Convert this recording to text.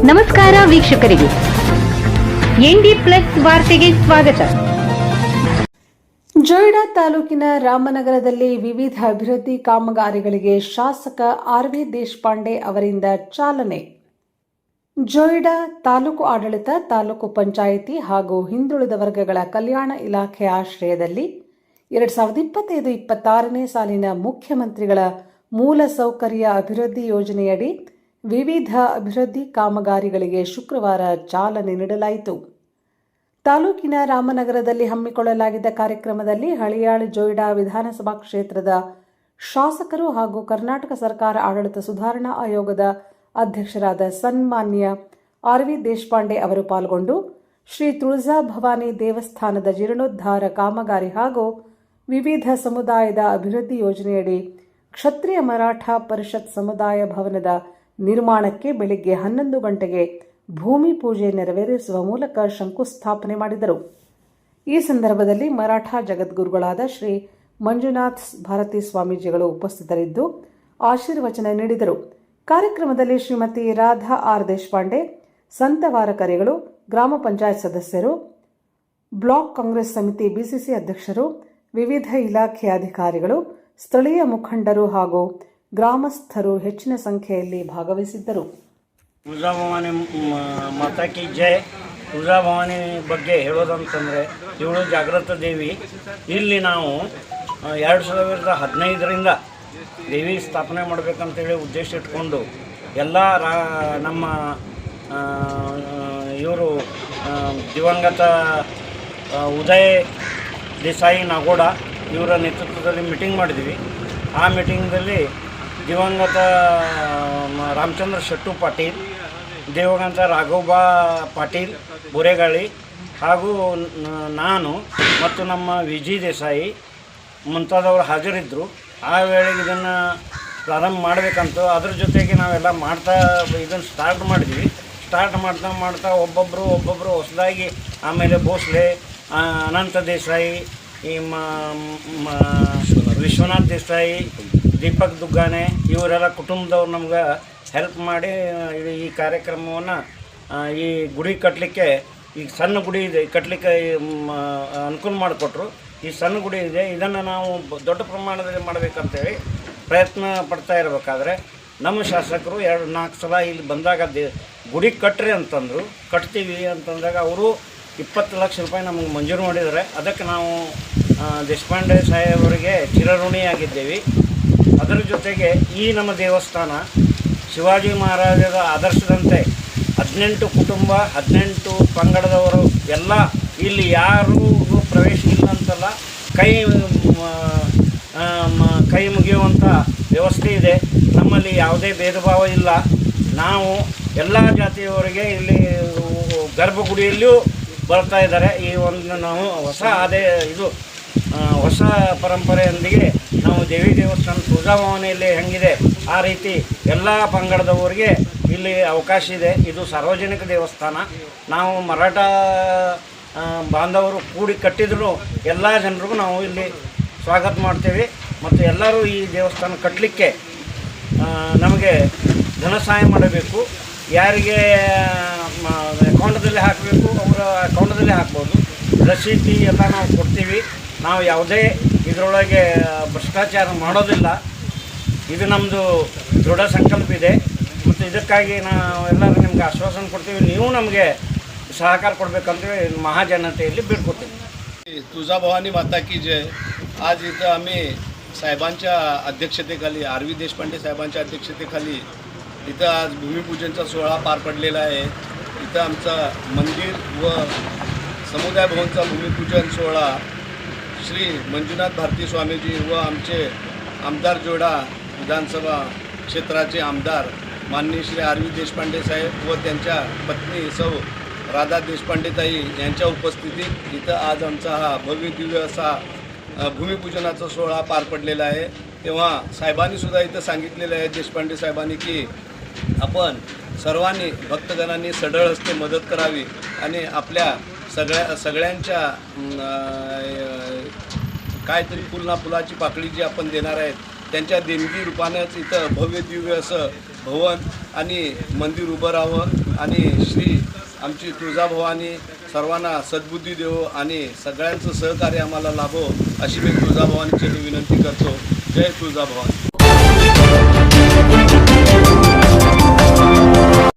ನಮಸ್ಕಾರ ವೀಕ್ಷಕರಿಗೆ, ND plus ವಾರ್ತೆಗೆ ಸ್ವಾಗತ. ಜೊಯ್ಡಾ ತಾಲೂಕಿನ ರಾಮನಗರದಲ್ಲಿ ವಿವಿಧ ಅಭಿವೃದ್ಧಿ ಕಾಮಗಾರಿಗಳಿಗೆ ಶಾಸಕ ಆರ್.ವಿ. ದೇಶಪಾಂಡೆ ಅವರಿಂದ ಚಾಲನೆ. ಜೊಯ್ಡಾ ತಾಲೂಕು ಆಡಳಿತ, ತಾಲೂಕು ಪಂಚಾಯಿತಿ ಹಾಗೂ ಹಿಂದುಳಿದ ವರ್ಗಗಳ ಕಲ್ಯಾಣ ಇಲಾಖೆ ಆಶ್ರಯದಲ್ಲಿ 2025-26ನೇ ಸಾಲಿನ ಮುಖ್ಯಮಂತ್ರಿಗಳ ಮೂಲಸೌಕರ್ಯ ಅಭಿವೃದ್ಧಿ ಯೋಜನೆಯಡಿ ವಿವಿಧ ಅಭಿವೃದ್ಧಿ ಕಾಮಗಾರಿಗಳಿಗೆ ಶುಕ್ರವಾರ ಚಾಲನೆ ನೀಡಲಾಯಿತು. ತಾಲೂಕಿನ ರಾಮನಗರದಲ್ಲಿ ಹಮ್ಮಿಕೊಳ್ಳಲಾಗಿದ್ದ ಕಾರ್ಯಕ್ರಮದಲ್ಲಿ ಹಳಿಯಾಳ ಜೊಯ್ಡಾ ವಿಧಾನಸಭಾ ಕ್ಷೇತ್ರದ ಶಾಸಕರು ಹಾಗೂ ಕರ್ನಾಟಕ ಸರ್ಕಾರ ಆಡಳಿತ ಸುಧಾರಣಾ ಆಯೋಗದ ಅಧ್ಯಕ್ಷರಾದ ಸನ್ಮಾನ್ಯ ಆರ್.ವಿ. ದೇಶಪಾಂಡೆ ಅವರು ಪಾಲ್ಗೊಂಡು ಶ್ರೀ ತುಳಜಾ ಭವಾನಿ ದೇವಸ್ಥಾನದ ಜೀರ್ಣೋದ್ಧಾರ ಕಾಮಗಾರಿ ಹಾಗೂ ವಿವಿಧ ಸಮುದಾಯದ ಅಭಿವೃದ್ಧಿ ಯೋಜನೆಯಡಿ ಕ್ಷತ್ರಿಯ ಮರಾಠ ಪರಿಷತ್ ಸಮುದಾಯ ಭವನದ ನಿರ್ಮಾಣಕ್ಕೆ ಬೆಳಿಗ್ಗೆ 11 ಗಂಟೆಗೆ ಭೂಮಿ ಪೂಜೆ ನೆರವೇರಿಸುವ ಮೂಲಕ ಶಂಕುಸ್ಥಾಪನೆ ಮಾಡಿದರು. ಈ ಸಂದರ್ಭದಲ್ಲಿ ಮರಾಠ ಜಗದ್ಗುರುಗಳಾದ ಶ್ರೀ ಮಂಜುನಾಥ್ ಭಾರತಿ ಸ್ವಾಮೀಜಿಗಳು ಉಪಸ್ಥಿತರಿದ್ದು ಆಶೀರ್ವಚನ ನೀಡಿದರು. ಕಾರ್ಯಕ್ರಮದಲ್ಲಿ ಶ್ರೀಮತಿ ರಾಧಾ ಆರ್. ದೇಶಪಾಂಡೆ, ಸಂತವಾರಕರಿಗಳು, ಗ್ರಾಮ ಪಂಚಾಯತ್ ಸದಸ್ಯರು, ಬ್ಲಾಕ್ ಕಾಂಗ್ರೆಸ್ ಸಮಿತಿ ಬಿಸಿಸಿ ಅಧ್ಯಕ್ಷರು, ವಿವಿಧ ಇಲಾಖೆಯ ಅಧಿಕಾರಿಗಳು, ಸ್ಥಳೀಯ ಮುಖಂಡರು ಹಾಗೂ ಗ್ರಾಮಸ್ಥರು ಹೆಚ್ಚಿನ ಸಂಖ್ಯೆಯಲ್ಲಿ ಭಾಗವಹಿಸಿದ್ದರು. ತುಳಜಾ ಭವಾನಿ ಮಾತಾ ಕಿ ಜೈ. ತುಳಜಾ ಭವಾನಿ ಬಗ್ಗೆ ಹೇಳೋದಂತಂದರೆ ಇವಳು ಜಾಗೃತ ದೇವಿ. ಇಲ್ಲಿ ನಾವು 2015ರಿಂದ ದೇವಿ ಸ್ಥಾಪನೆ ಮಾಡಬೇಕಂತೇಳಿ ಉದ್ದೇಶ ಇಟ್ಕೊಂಡು ಎಲ್ಲ ನಮ್ಮ ಇವರು ದಿವಂಗತ ಉದಯ್ ದೇಸಾಯಿ ನಾಗೋಡ ಇವರ ನೇತೃತ್ವದಲ್ಲಿ ಮೀಟಿಂಗ್ ಮಾಡಿದ್ವಿ. ಆ ಮೀಟಿಂಗ್ದಲ್ಲಿ ದಿವಂಗತ ರಾಮಚಂದ್ರ ಶೆಟ್ಟು ಪಾಟೀಲ್, ದಿವಂಗತ ರಾಘೋಬಾ ಪಾಟೀಲ್ ಬೋರೆಗಾಳಿ ಹಾಗೂ ನಾನು ಮತ್ತು ನಮ್ಮ ವಿಜಿ ದೇಸಾಯಿ ಮುಂತಾದವರು ಹಾಜರಿದ್ದರು. ಆ ವೇಳೆಗೆ ಇದನ್ನು ಪ್ರಾರಂಭ ಮಾಡಬೇಕಂತ ಅದ್ರ ಜೊತೆಗೆ ನಾವೆಲ್ಲ ಇದನ್ನು ಸ್ಟಾರ್ಟ್ ಮಾಡಿದ್ವಿ. ಸ್ಟಾರ್ಟ್ ಮಾಡ್ತಾ ಒಬ್ಬೊಬ್ಬರು ಹೊಸದಾಗಿ ಆಮೇಲೆ ಭೋಸ್ಲೆ, ಅನಂತ ದೇಸಾಯಿ, ಈ ವಿಶ್ವನಾಥ್ ದೇಸಾಯಿ, ದೀಪಕ್ ದುಗ್ಗಾನೆ ಇವರೆಲ್ಲ ಕುಟುಂಬದವ್ರು ನಮ್ಗೆ ಹೆಲ್ಪ್ ಮಾಡಿ ಈ ಕಾರ್ಯಕ್ರಮವನ್ನು ಈ ಗುಡಿ ಕಟ್ಟಲಿಕ್ಕೆ, ಈಗ ಸಣ್ಣ ಗುಡಿ ಇದೆ ಕಟ್ಟಲಿಕ್ಕೆ ಅನುಕೂಲ ಮಾಡಿಕೊಟ್ರು. ಈ ಸಣ್ಣ ಗುಡಿ ಇದೆ, ಇದನ್ನು ನಾವು ದೊಡ್ಡ ಪ್ರಮಾಣದಲ್ಲಿ ಮಾಡಬೇಕಂತೇಳಿ ಪ್ರಯತ್ನ ಪಡ್ತಾ ಇರಬೇಕಾದ್ರೆ ನಮ್ಮ ಶಾಸಕರು 2-4 ಸಲ ಇಲ್ಲಿ ಬಂದಾಗ ಗುಡಿ ಕಟ್ಟ್ರಿ ಅಂತಂದರು. ಕಟ್ತೀವಿ ಅಂತಂದಾಗ ಅವರು 20 ಲಕ್ಷ ರೂಪಾಯಿ ನಮಗೆ ಮಂಜೂರು ಮಾಡಿದ್ದಾರೆ. ಅದಕ್ಕೆ ನಾವು ದೇಶಪಾಂಡೆ ಸಾಹೇಬರಿಗೆ ಚಿರಋಣಿಯಾಗಿದ್ದೇವೆ. ಅದರ ಜೊತೆಗೆ ಈ ನಮ್ಮ ದೇವಸ್ಥಾನ ಶಿವಾಜಿ ಮಹಾರಾಜರ ಆದರ್ಶದಂತೆ 18 ಕುಟುಂಬ 18 ಪಂಗಡದವರು ಎಲ್ಲ ಇಲ್ಲಿ ಯಾರೂ ಪ್ರವೇಶ ಇಲ್ಲ ಅಂತಲ್ಲ, ಕೈ ಮುಗಿಯುವಂಥ ವ್ಯವಸ್ಥೆ ಇದೆ. ನಮ್ಮಲ್ಲಿ ಯಾವುದೇ ಭೇದ ಭಾವ ಇಲ್ಲ. ನಾವು ಎಲ್ಲ ಜಾತಿಯವರಿಗೆ ಇಲ್ಲಿ ಗರ್ಭಗುಡಿಯಲ್ಲಿಯೂ ಬರ್ತಾ ಇದ್ದಾರೆ. ಈ ಒಂದು ನಾವು ಹೊಸ ಪರಂಪರೆಯೊಂದಿಗೆ ನಾವು ದೇವಿ ದೇವಸ್ಥಾನ ತುಳಜಾ ಭವಾನಿಯಲ್ಲಿ ಹೆಂಗಿದೆ ಆ ರೀತಿ ಎಲ್ಲ ಪಂಗಡದವರಿಗೆ ಇಲ್ಲಿ ಅವಕಾಶ ಇದೆ. ಇದು ಸಾರ್ವಜನಿಕ ದೇವಸ್ಥಾನ. ನಾವು ಮರಾಠ ಬಾಂಧವರು ಕೂಡಿ ಕಟ್ಟಿದ್ರು ಎಲ್ಲ ಜನರಿಗೂ ನಾವು ಇಲ್ಲಿ ಸ್ವಾಗತ ಮಾಡ್ತೇವೆ. ಮತ್ತು ಎಲ್ಲರೂ ಈ ದೇವಸ್ಥಾನ ಕಟ್ಟಲಿಕ್ಕೆ ನಮಗೆ ಧನ ಸಹಾಯ ಮಾಡಬೇಕು. ಯಾರಿಗೆ ಅಕೌಂಟದಲ್ಲಿ ಹಾಕಬೇಕು ಅವರ ಅಕೌಂಟದಲ್ಲಿ ಹಾಕ್ಬೋದು. ರಸೀದಿ ಎಲ್ಲ ನಾವು ಕೊಡ್ತೀವಿ. ನಾವು ಯಾವುದೇ ಇದರೊಳಗೆ ಭ್ರಷ್ಟಾಚಾರ ಮಾಡೋದಿಲ್ಲ. ಇದು ನಮ್ಮದು ದೃಢ ಸಂಕಲ್ಪ ಇದೆ. ಮತ್ತು ಇದಕ್ಕಾಗಿ ನಾವು ಎಲ್ಲರೂ ನಿಮ್ಗೆ ಆಶ್ವಾಸನೆ ಕೊಡ್ತೀವಿ. ನೀವು ನಮಗೆ सहकार ಕೊಡಬೇಕಂತೇಳಿ महाजनतेಯಲ್ಲಿ ಬೇಡ್ಕೊತೀವಿ. तुळजा भवानी माता की जय. आज इथं आम्ही साहेबांच्या अध्यक्षतेखाली आर.व्ही. देशपांडे साहेबांच्या अध्यक्षतेखाली इथं आज भूमिपूजनचा सोहळा पार पडलेला आहे. इथं आमचा मंदिर व समुदाय भवनचा भूमिपूजन सोहळा श्री मंजुनाथ भारती स्वामीजी व आमचे आमदार जोडा विधानसभा क्षेत्राचे आमदार माननीय श्री आर.व्ही. देशपांडे साहेब व त्यांच्या पत्नी सौ राधा देशपांडेताई यांच्या उपस्थितीत इथं आज आमचा हा भव्य दिव्य असा भूमिपूजनाचा सोहळा पार पडलेला आहे. तेव्हा साहेबांनी सुद्धा इथं सांगितलेलं आहे, देशपांडे साहेबांनी, की आपण सर्वांनी भक्तगणांनी सढळ हस्ते मदत करावी आणि आपल्या सगळ्यांच्या काहीतरी फुलाची पाकळी जी आपण देणार आहेत त्यांच्या देणगी रूपानेच इथं भव्य दिव्य असं भवन आणि मंदिर उभं राहावं आणि श्री आमची तुळजाभवानी सर्वांना सद्बुद्धी देवो आणि सगळ्यांचं सहकार्य आम्हाला लाभो अशी मी तुळजाभवानीची विनंती करतो. जय तुळजाभवानी.